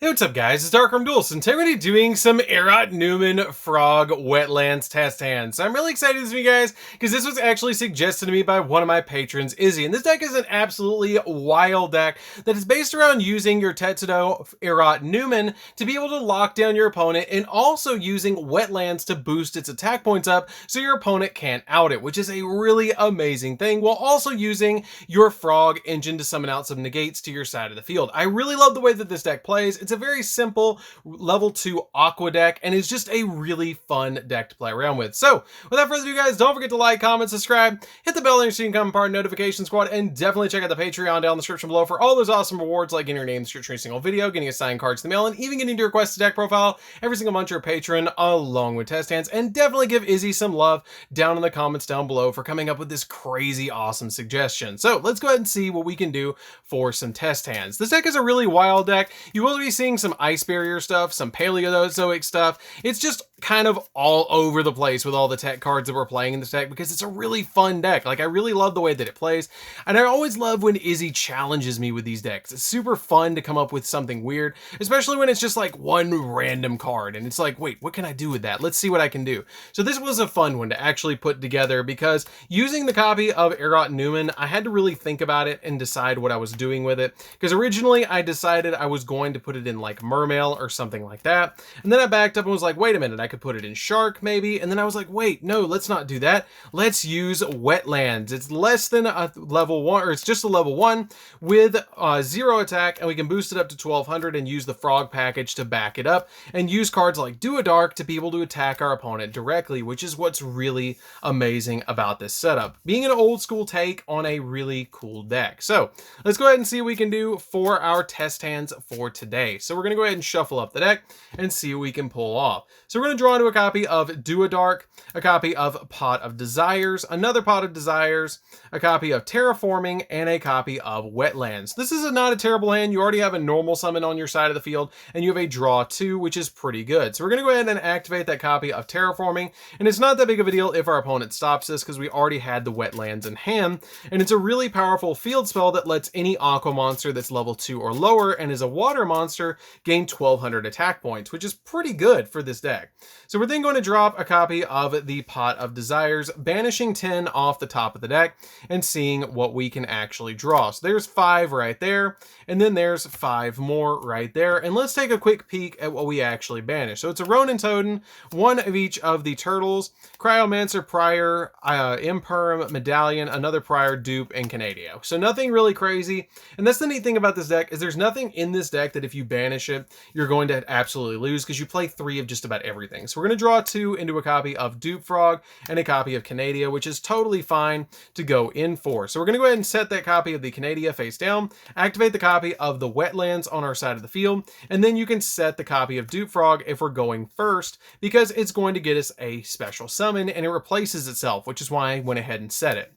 Hey, what's up guys, it's DarkArmedDuelist, and today we're going to be doing some Erat Numen Frog Wetlands test hands. So I'm really excited this week, guys, because this was actually suggested to me by one of my patrons, Izzy. And this deck is an absolutely wild deck that is based around using your Tetsudo Erat Numen to be able to lock down your opponent, and also using Wetlands to boost its attack points up so your opponent can't out it, which is a really amazing thing, while also using your Frog engine to summon out some negates to your side of the field. I really love the way that this deck plays. It's a very simple level 2 Aqua deck, and it's just a really fun deck to play around with. So, without further ado, guys, don't forget to like, comment, subscribe, hit the bell on your screen, become part of Notification Squad, and definitely check out the Patreon down in the description below for all those awesome rewards, like getting your name in the description of every single video, getting assigned cards to the mail, and even getting to request a deck profile every single month you're a patron, along with test hands. And definitely give Izzy some love down in the comments down below for coming up with this crazy awesome suggestion. So, let's go ahead and see what we can do for some test hands. This deck is a really wild deck. You will be seeing some ice barrier stuff, some paleozoic stuff. It's just kind of all over the place with all the tech cards that we're playing in this deck, because it's a really fun deck. Like, I really love the way that it plays, and I always love when Izzy challenges me with these decks. It's super fun to come up with something weird, especially when it's just like one random card and it's like, wait, what can I do with that? Let's see what I can do. So this was a fun one to actually put together, because using the copy of Erat Numen, I had to really think about it and decide what I was doing with it, because originally I decided I was going to put it in like Mermail or something like that, and then I backed up and was like, wait a minute, I could put it in Shark maybe, and then I was like, wait, no, let's not do that. Let's use Wetlands. It's less than a level 1, or it's just a level 1 with 0 attack, and we can boost it up to 1200 and use the Frog package to back it up, and use cards like Do a Dark to be able to attack our opponent directly, which is what's really amazing about this setup, being an old school take on a really cool deck. So let's go ahead and see what we can do for our test hands for today. So we're going to go ahead and shuffle up the deck and see what we can pull off. So we're going to draw into a copy of Do a Dark, a copy of Pot of Desires, another Pot of Desires, a copy of Terraforming, and a copy of Wetlands. This is not a terrible hand. You already have a normal summon on your side of the field, and you have a draw 2, which is pretty good. So we're going to go ahead and activate that copy of Terraforming, and it's not that big of a deal if our opponent stops this, because we already had the Wetlands in hand, and it's a really powerful field spell that lets any Aqua monster that's level 2 or lower and is a water monster gain 1200 attack points, which is pretty good for this deck. So we're then going to drop a copy of the Pot of Desires, banishing 10 off the top of the deck and seeing what we can actually draw. So there's 5 right there, and then there's 5 more right there. And let's take a quick peek at what we actually banish. So it's a Ronin Totem, 1 of each of the Turtles, Cryomancer, Prior, Imperm, Medallion, another Prior, Dupe, and Canadio. So nothing really crazy. And that's the neat thing about this deck, is there's nothing in this deck that if you banish it, you're going to absolutely lose, because you play 3 of just about everything. So we're going to draw 2 into a copy of Dupe Frog and a copy of Canadia, which is totally fine to go in for. So we're going to go ahead and set that copy of the Canadia face down, activate the copy of the Wetlands on our side of the field, and then you can set the copy of Dupe Frog if we're going first, because it's going to get us a special summon, and it replaces itself, which is why I went ahead and set it.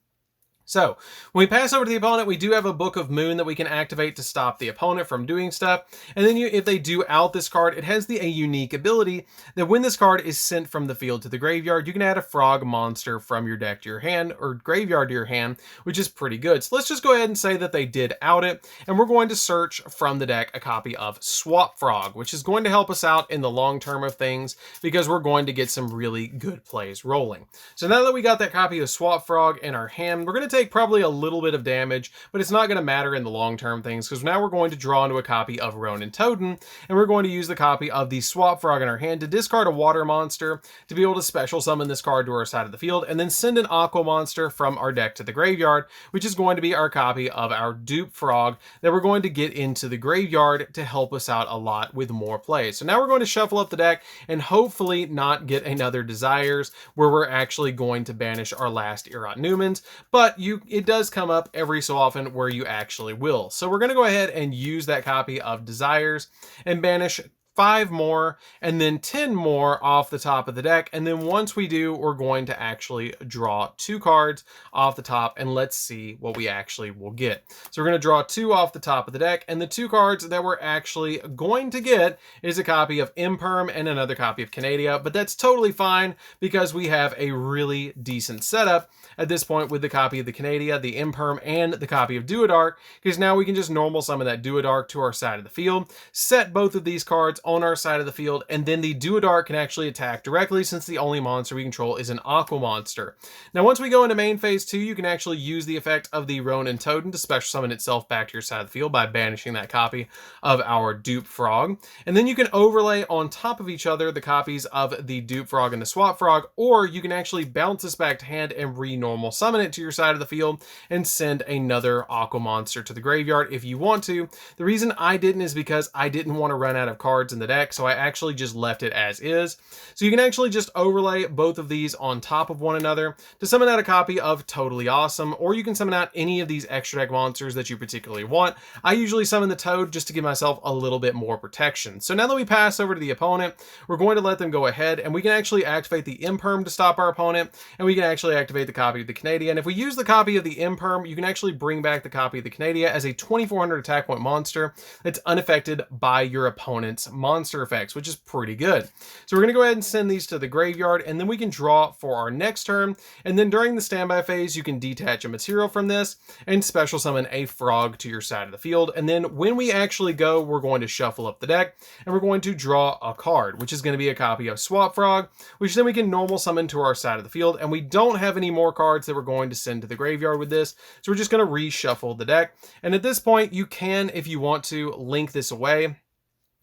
So, when we pass over to the opponent, we do have a Book of Moon that we can activate to stop the opponent from doing stuff. And then if they do out this card, it has a unique ability that when this card is sent from the field to the graveyard, you can add a frog monster from your deck to your hand, or graveyard to your hand, which is pretty good. So let's just go ahead and say that they did out it, and we're going to search from the deck a copy of Swap Frog, which is going to help us out in the long term of things, because we're going to get some really good plays rolling. So now that we got that copy of Swap Frog in our hand, we're going to take probably a little bit of damage, but it's not going to matter in the long-term things, because now we're going to draw into a copy of Ronin Totem, and we're going to use the copy of the Swap Frog in our hand to discard a water monster to be able to special summon this card to our side of the field, and then send an Aqua monster from our deck to the graveyard, which is going to be our copy of our Dupe Frog that we're going to get into the graveyard to help us out a lot with more plays. So now we're going to shuffle up the deck and hopefully not get another Desires, where we're actually going to banish our last Erat Numens, but it does come up every so often where you actually will. So we're going to go ahead and use that copy of Desires and banish 5 more, and then 10 more off the top of the deck. And then once we do, we're going to actually draw 2 cards off the top, and let's see what we actually will get. So we're going to draw 2 off the top of the deck, and the 2 cards that we're actually going to get is a copy of Imperm and another copy of Canadia, but that's totally fine because we have a really decent setup at this point with the copy of the Canadia, the Imperm, and the copy of Duedark, because now we can just normal summon that Duedark to our side of the field, set both of these cards on our side of the field, and then the Duedark can actually attack directly since the only monster we control is an Aqua monster. Now once we go into main phase 2, you can actually use the effect of the Ronin Totem to special summon itself back to your side of the field by banishing that copy of our Dupe Frog, and then you can overlay on top of each other the copies of the Dupe Frog and the Swap Frog, or you can actually bounce this back to hand and re-normal summon it to your side of the field and send another Aqua monster to the graveyard if you want to. The reason I didn't is because I didn't want to run out of cards in the deck, so I actually just left it as is. So you can actually just overlay both of these on top of one another to summon out a copy of Totally Awesome, or you can summon out any of these extra deck monsters that you particularly want. I usually summon the Toad just to give myself a little bit more protection. So now that we pass over to the opponent, we're going to let them go ahead, and we can actually activate the Imperm to stop our opponent, and we can actually activate the copy of the Canadia. And if we use the copy of the Imperm, you can actually bring back the copy of the Canadia as a 2400 attack point monster that's unaffected by your opponent's monster effects, which is pretty good. So we're going to go ahead and send these to the graveyard, and then we can draw for our next turn. And then during the standby phase, you can detach a material from this and special summon a frog to your side of the field. And then when we actually go, we're going to shuffle up the deck, and we're going to draw a card, which is going to be a copy of Swap Frog, which then we can normal summon to our side of the field. And we don't have any more cards that we're going to send to the graveyard with this, so we're just going to reshuffle the deck. And at this point, you can, if you want to, link this away,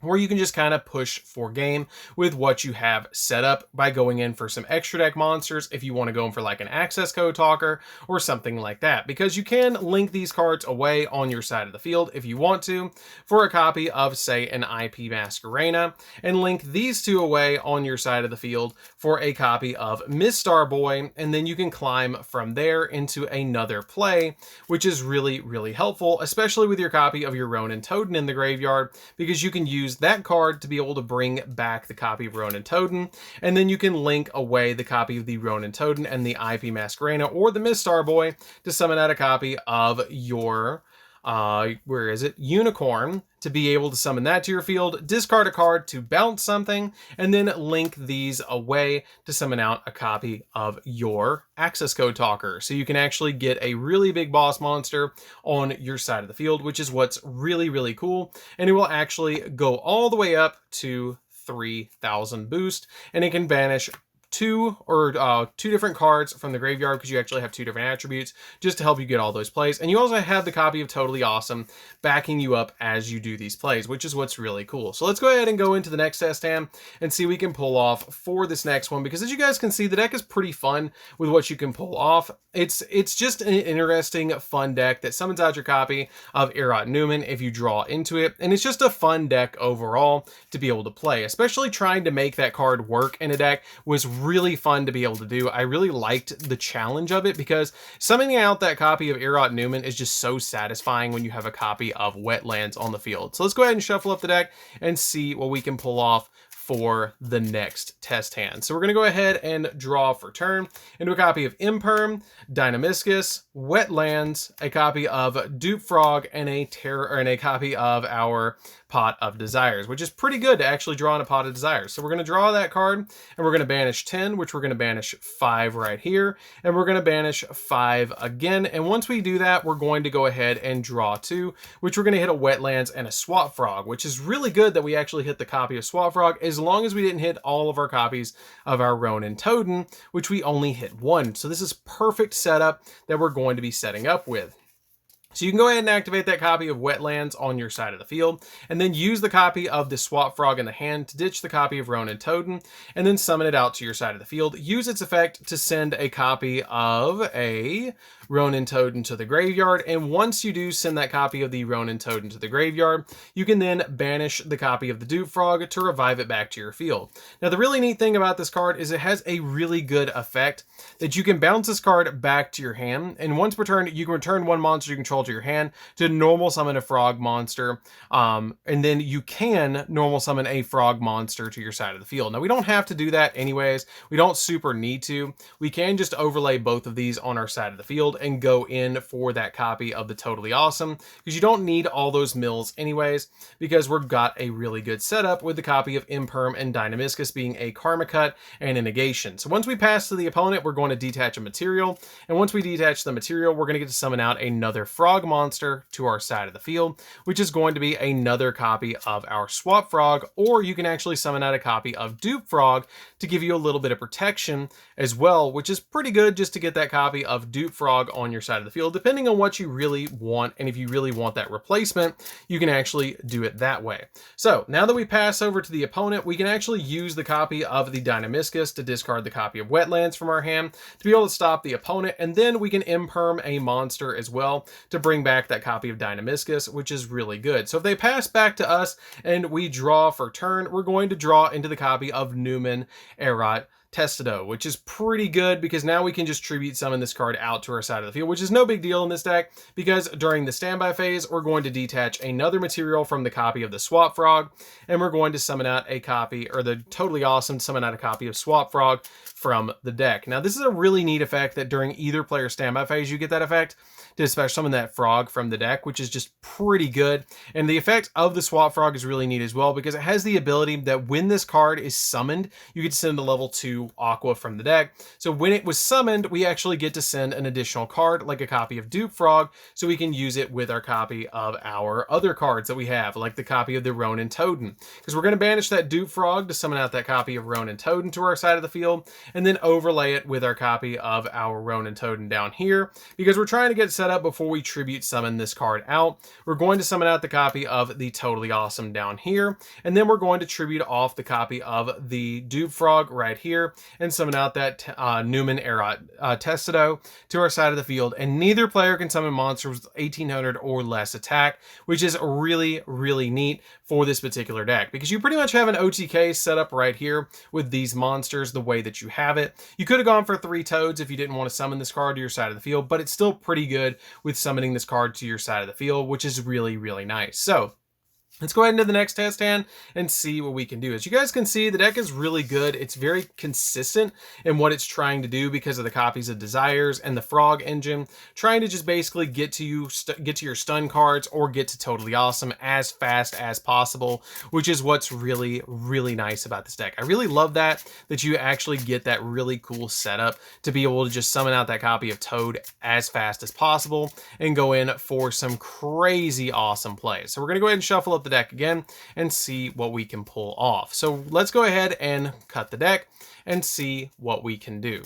or you can just kind of push for game with what you have set up by going in for some extra deck monsters if you want to go in for like an access code talker or something like that, because you can link these cards away on your side of the field if you want to for a copy of, say, an IP Masquerena, and link these 2 away on your side of the field for a copy of Miss Starboy, and then you can climb from there into another play, which is really, really helpful, especially with your copy of your Ronin Totem in the graveyard, because you can use that card to be able to bring back the copy of Ronin Totem, and then you can link away the copy of the Ronin Totem and the IP Masquerena or the Miss Starboy to summon out a copy of your where is it? Unicorn, to be able to summon that to your field, discard a card to bounce something, and then link these away to summon out a copy of your access code talker. So you can actually get a really big boss monster on your side of the field, which is what's really, really cool. And it will actually go all the way up to 3000 boost, and it can banish two different cards from the graveyard, because you actually have 2 different attributes just to help you get all those plays. And you also have the copy of Totally Awesome backing you up as you do these plays, which is what's really cool. So let's go ahead and go into the next test hand and see what we can pull off for this next one, because as you guys can see, the deck is pretty fun with what you can pull off. It's just an interesting, fun deck that summons out your copy of Erat Numen if you draw into it, and it's just a fun deck overall to be able to play. Especially trying to make that card work in a deck was really fun to be able to do. I really liked the challenge of it, because summoning out that copy of Erat Numen is just so satisfying when you have a copy of Wetlands on the field. So let's go ahead and shuffle up the deck and see what we can pull off for the next test hand. So we're going to go ahead and draw for turn into a copy of Imperm, Dynamiscus, Wetlands, a copy of Dupe Frog, and a copy of our Pot of Desires, which is pretty good to actually draw in a Pot of Desires. So we're going to draw that card, and we're going to banish 10, which we're going to banish 5 right here, and we're going to banish 5 again. And once we do that, we're going to go ahead and draw 2, which we're going to hit a Wetlands and a Swap Frog, which is really good that we actually hit the copy of Swap Frog, as long as we didn't hit all of our copies of our Ronin Totem, which we only hit 1. So this is perfect setup that we're going to be setting up with. So you can go ahead and activate that copy of Wetlands on your side of the field, and then use the copy of the Swap Frog in the hand to ditch the copy of Ronin Totem, and then summon it out to your side of the field. Use its effect to send a copy of a Ronin Totem to the graveyard, and once you do send that copy of the Ronin Totem to the graveyard, you can then banish the copy of the Dupe Frog to revive it back to your field. Now, the really neat thing about this card is it has a really good effect that you can bounce this card back to your hand, and once per turn, you can return 1 monster you control control to your hand to normal summon a frog monster. And then you can normal summon a frog monster to your side of the field. Now, we don't have to do that anyways. We don't super need to. We can just overlay both of these on our side of the field and go in for that copy of the Totally Awesome, because you don't need all those mills anyways, because we've got a really good setup with the copy of Imperm and Dynamiscus being a Karma Cut and a Negation. So once we pass to the opponent, we're going to detach a material, and once we detach the material, we're going to get to summon out another frog monster to our side of the field, which is going to be another copy of our Swap Frog, or you can actually summon out a copy of Dupe Frog to give you a little bit of protection as well, which is pretty good just to get that copy of Dupe Frog on your side of the field. Depending on what you really want, and if you really want that replacement, you can actually do it that way. So now that we pass over to the opponent, we can actually use the copy of the Dynamiscus to discard the copy of Wetlands from our hand to be able to stop the opponent, and then we can Imperm a monster as well to bring back that copy of Dynamiscus, which is really good. So if they pass back to us and we draw for turn, we're going to draw into the copy of Numen, Erat, Testado, which is pretty good because now we can just tribute summon this card out to our side of the field, which is no big deal in this deck because during the standby phase, we're going to detach another material from the copy of the Swap Frog, and we're going to summon out a copy, or the Totally Awesome, summon out a copy of Swap Frog from the deck. Now, this is a really neat effect that during either player standby phase, you get that effect to special summon that frog from the deck, which is just pretty good. And the effect of the Swap Frog is really neat as well because it has the ability that when this card is summoned, you get to send a level 2 Aqua from the deck. So when it was summoned, we actually get to send an additional card like a copy of Dupe Frog, so we can use it with our copy of our other cards that we have, like the copy of the Ronin Totem. Because we're going to banish that Dupe Frog to summon out that copy of Ronin Totem to our side of the field, and then overlay it with our copy of our Ronin Totem down here, because we're trying to get set up before we tribute summon this card out. We're going to summon out the copy of the Totally Awesome down here, and then we're going to tribute off the copy of the Dupe Frog right here, and summon out that Numen Erat Testado to our side of the field. And neither player can summon monsters with 1800 or less attack, which is really, really neat for this particular deck, because you pretty much have an OTK set up right here with these monsters the way that you have it. You could have gone for 3 Toads if you didn't want to summon this card to your side of the field, but it's still pretty good with summoning this card to your side of the field, which is really, really nice. So let's go ahead into the next test hand and see what we can do. As you guys can see, the deck is really good. It's very consistent in what it's trying to do because of the copies of Desires and the Frog engine, trying to just basically get to your stun cards or get to Totally Awesome as fast as possible, which is what's really, really nice about this deck. I really love that you actually get that really cool setup to be able to just summon out that copy of Toad as fast as possible and go in for some crazy awesome plays. So we're going to go ahead and shuffle up the deck again and see what we can pull off. So let's go ahead and cut the deck and see what we can do.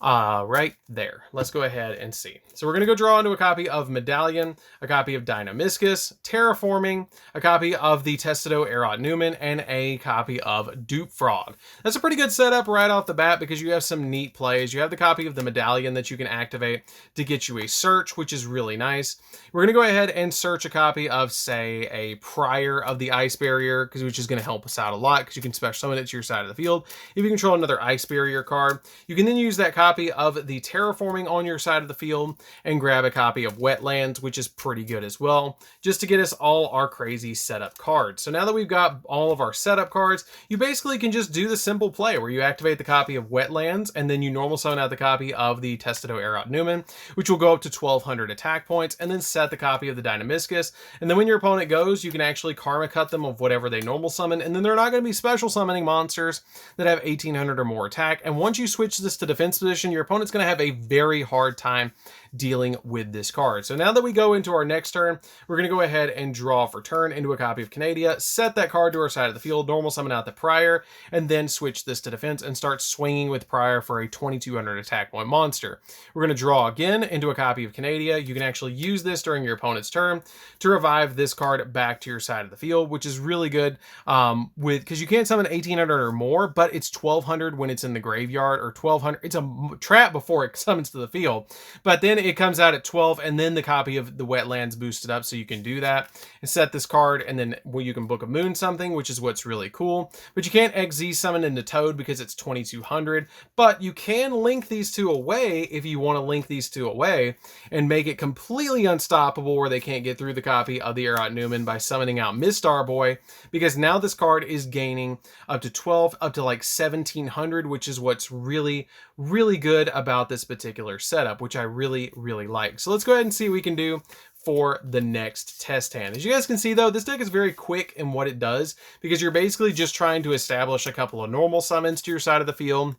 Right there. Let's go ahead and see. So we're going to go draw into a copy of Medallion, a copy of Dynamiscus, Terraforming, a copy of the Testado Erat Numen, and a copy of Dupe Frog. That's a pretty good setup right off the bat because you have some neat plays. You have the copy of the Medallion that you can activate to get you a search, which is really nice. We're going to go ahead and search a copy of, say, a Prior of the Ice Barrier, which is going to help us out a lot because you can special summon it to your side of the field. If you control another Ice Barrier card, you can then use that copy of the Terraforming on your side of the field and grab a copy of Wetlands, which is pretty good as well, just to get us all our crazy setup cards. So now that we've got all of our setup cards, you basically can just do the simple play where you activate the copy of Wetlands and then you normal summon out the copy of the Testado Erat Numen, which will go up to 1200 attack points, and then set the copy of the Dynamiscus. And then when your opponent goes, you can actually Karma Cut them of whatever they normal summon, and then they're not going to be special summoning monsters that have 1800 or more attack. And once you switch this to defense position, your opponent's going to have a very hard time dealing with this card. So now that we go into our next turn, we're going to go ahead and draw for turn into a copy of Canadia, set that card to our side of the field, normal summon out the Prior, and then switch this to defense and start swinging with Prior for a 2200 attack point monster. We're going to draw again into a copy of Canadia. You can actually use this during your opponent's turn to revive this card back to your side of the field, which is really good because you can't summon 1800 or more, but it's 1200 when it's in the graveyard, or 1200. It's a trap before it summons to the field. But then it comes out at 12, and then the copy of the Wetlands boosted up, so you can do that and set this card, and then you can Book of Moon something, which is what's really cool. But you can't XZ summon into Toad because it's 2200, but you can link these two away if you want to link these two away and make it completely unstoppable where they can't get through the copy of the Erat Numen by summoning out Miss Starboy, because now this card is gaining up to 12, up to like 1700, which is what's really, really good about this particular setup, which I really, really like. So let's go ahead and see what we can do for the next test hand. As you guys can see though, this deck is very quick in what it does, because you're basically just trying to establish a couple of normal summons to your side of the field,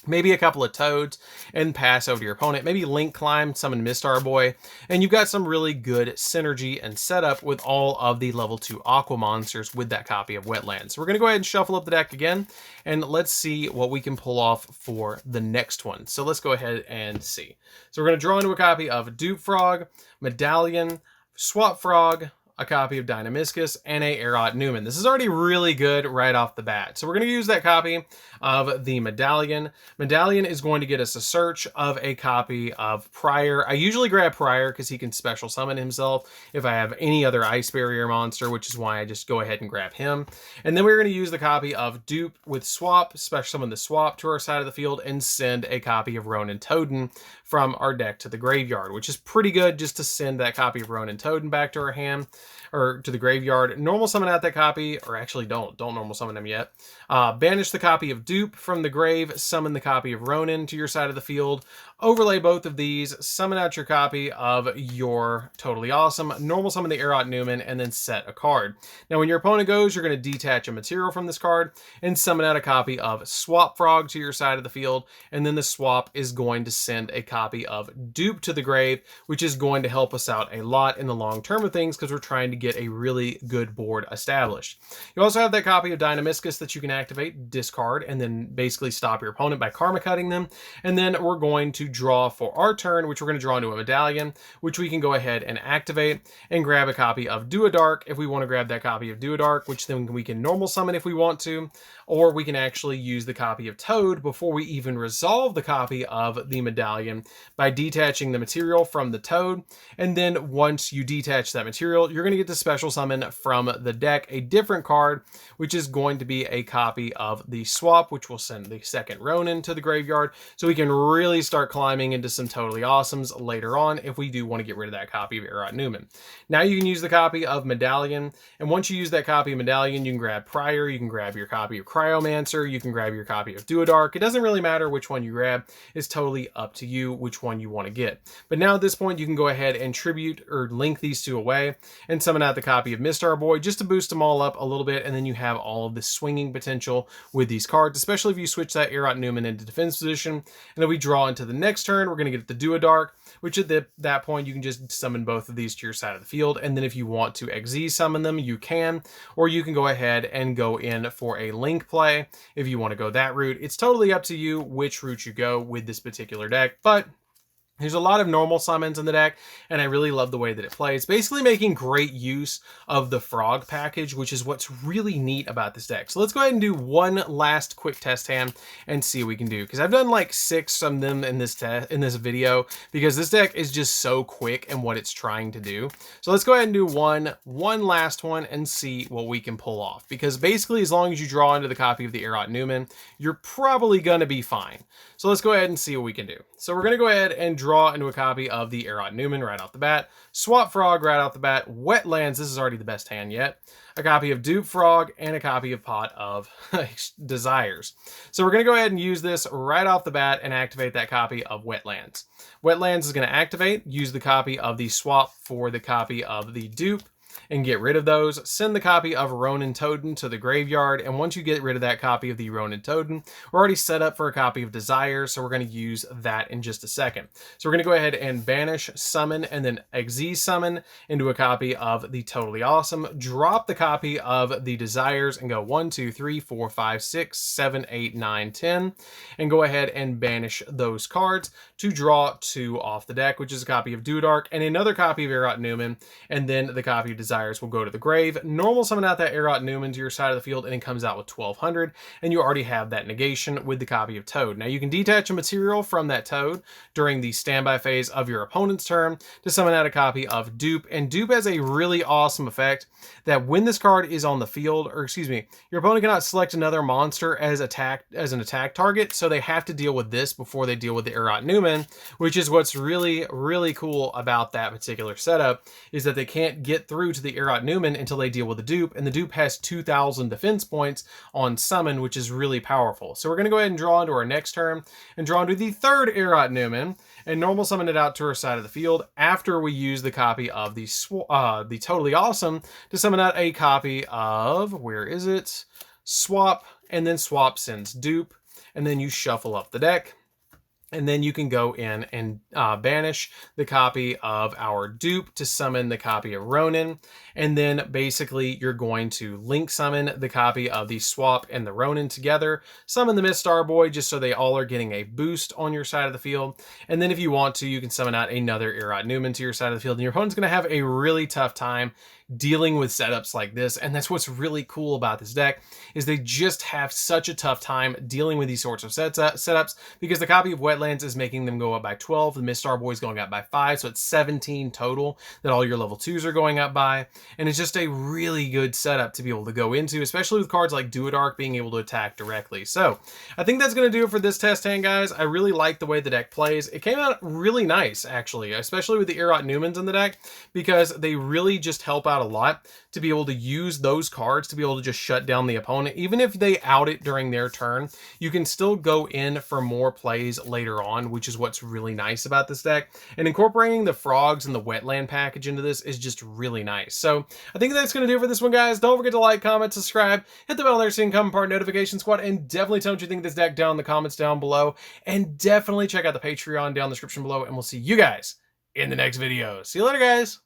maybe a couple of Toads, and pass over to your opponent. Maybe Link Climb, summon Miss Starboy, and you've got some really good synergy and setup with all of the level 2 Aqua monsters with that copy of Wetlands. So we're going to go ahead and shuffle up the deck again, and let's see what we can pull off for the next one. So let's go ahead and see. So we're going to draw into a copy of Dupe Frog, Medallion, Swap Frog, a copy of Dynamiscus, and a Erat Numen. This is already really good right off the bat. So we're going to use that copy of the Medallion. Medallion is going to get us a search of a copy of Prior. I usually grab Prior because he can special summon himself if I have any other Ice Barrier monster, which is why I just go ahead and grab him. And then we're going to use the copy of Dupe with Swap, special summon the Swap to our side of the field, and send a copy of Ronin Toaden from our deck to the graveyard, which is pretty good just to send that copy of Ronin Toaden back to our hand, or to the graveyard. Normal summon out that copy, or actually don't normal summon them yet. Banish the copy of Dupe from the grave, summon the copy of Ronin to your side of the field, overlay both of these, summon out your copy of your Totally Awesome, normal summon the Erat Numen, and then set a card. Now when your opponent goes, you're going to detach a material from this card and summon out a copy of Swap Frog to your side of the field, and then the swap is going to send a copy of Dupe to the grave, which is going to help us out a lot in the long term of things because we're trying to get a really good board established. You also have that copy of Dynamiscus that you can activate, discard, and then basically stop your opponent by karma cutting them. And then we're going to draw for our turn, which we're going to draw into a Medallion, which we can go ahead and activate and grab a copy of Duodark if we want to grab that copy of Duodark, which then we can normal summon if we want to, or we can actually use the copy of Toad before we even resolve the copy of the Medallion by detaching the material from the Toad. And then once you detach that material, you're going to get to special summon from the deck a different card, which is going to be a copy of the Swap, which will send the second Ronin to the graveyard, so we can really start climbing into some Totally Awesomes later on if we do want to get rid of that copy of Erat Numen. Now you can use the copy of Medallion, and once you use that copy of Medallion, you can grab Prior, you can grab your copy of Cryomancer, you can grab your copy of Duodark. It doesn't really matter which one you grab. It's totally up to you which one you want to get. But now at this point, you can go ahead and tribute or link these two away and summon out the copy of Miss Starboy just to boost them all up a little bit, and then you have all of this swinging potential with these cards, especially if you switch that Erat Numen into defense position. And then we draw into the next turn, we're going to get the Duodark, which at that point you can just summon both of these to your side of the field, and then if you want to XZ summon them, you can, or you can go ahead and go in for a link play if you want to go that route. It's totally up to you which route you go with this particular deck, but there's a lot of normal summons in the deck, and I really love the way that it plays. Basically making great use of the frog package, which is what's really neat about this deck. So let's go ahead and do one last quick test hand and see what we can do, because I've done like 6 of them in this video, because this deck is just so quick in what it's trying to do. So let's go ahead and do one last one and see what we can pull off, because basically as long as you draw into the copy of the Erat Numen, you're probably going to be fine. So let's go ahead and see what we can do. So we're going to go ahead and draw into a copy of the Erat Numen right off the bat, Swap Frog right off the bat, Wetlands, this is already the best hand yet, a copy of Dupe Frog, and a copy of Pot of Desires. So we're going to go ahead and use this right off the bat and activate that copy of Wetlands. Wetlands is going to activate, use the copy of the Swap for the copy of the Dupe, and get rid of those. Send the copy of Ronin Toaden to the graveyard, and once you get rid of that copy of the Ronin Toaden, we're already set up for a copy of Desire, so we're going to use that in just a second. So we're going to go ahead and banish, summon, and then XZ summon into a copy of the Totally Awesome, drop the copy of the Desires, and go 1, 2, 3, 4, 5, 6, 7, 8, 9, 10, and go ahead and banish those cards to draw 2 off the deck, which is a copy of Duodark and another copy of Erat Numen, and then the copy of desires will go to the grave. Normal summon out that Erat Numen to your side of the field, and it comes out with 1200, and you already have that negation with the copy of Toad. Now you can detach a material from that Toad during the standby phase of your opponent's turn to summon out a copy of Dupe, and Dupe has a really awesome effect that when this card is on the field, or excuse me, your opponent cannot select another monster as an attack target, so they have to deal with this before they deal with the Erat Numen, which is what's really cool about that particular setup, is that they can't get through to the Erat Numen until they deal with the Dupe, and the Dupe has 2,000 defense points on summon, which is really powerful. So we're going to go ahead and draw into our next turn, and draw into the third Erat Numen, and normal summon it out to our side of the field after we use the copy of the Totally Awesome to summon out a copy of, where is it? Swap, and then Swap sends Dupe, and then you shuffle up the deck. And then you can go in and banish the copy of our Dupe to summon the copy of Ronin. And then basically you're going to link summon the copy of the Swap and the Ronin together. Summon the Mistar Boy just so they all are getting a boost on your side of the field. And then if you want to, you can summon out another Erat Numen to your side of the field. And your opponent's going to have a really tough time dealing with setups like this. And that's what's really cool about this deck, is they just have such a tough time dealing with these sorts of setups, because the copy of Wetlands is making them go up by 12, the Mistar Boy is going up by 5, so it's 17 total that all your level 2s are going up by. And it's just a really good setup to be able to go into, especially with cards like Duedark being able to attack directly. So I think that's going to do it for this test hand, guys. I really like the way the deck plays. It came out really nice, actually, especially with the Erat Numens in the deck, because they really just help out a lot to be able to use those cards to be able to just shut down the opponent. Even if they out it during their turn, you can still go in for more plays later on, which is what's really nice about this deck. And incorporating the frogs and the wetland package into this is just really nice. So I think that's going to do it for this one, guys. Don't forget to like, comment, subscribe, hit the bell there so you can come part notification squad, and definitely tell me what you think of this deck down in the comments down below. And definitely check out the Patreon down in the description below, and we'll see you guys in the next video. See you later, guys.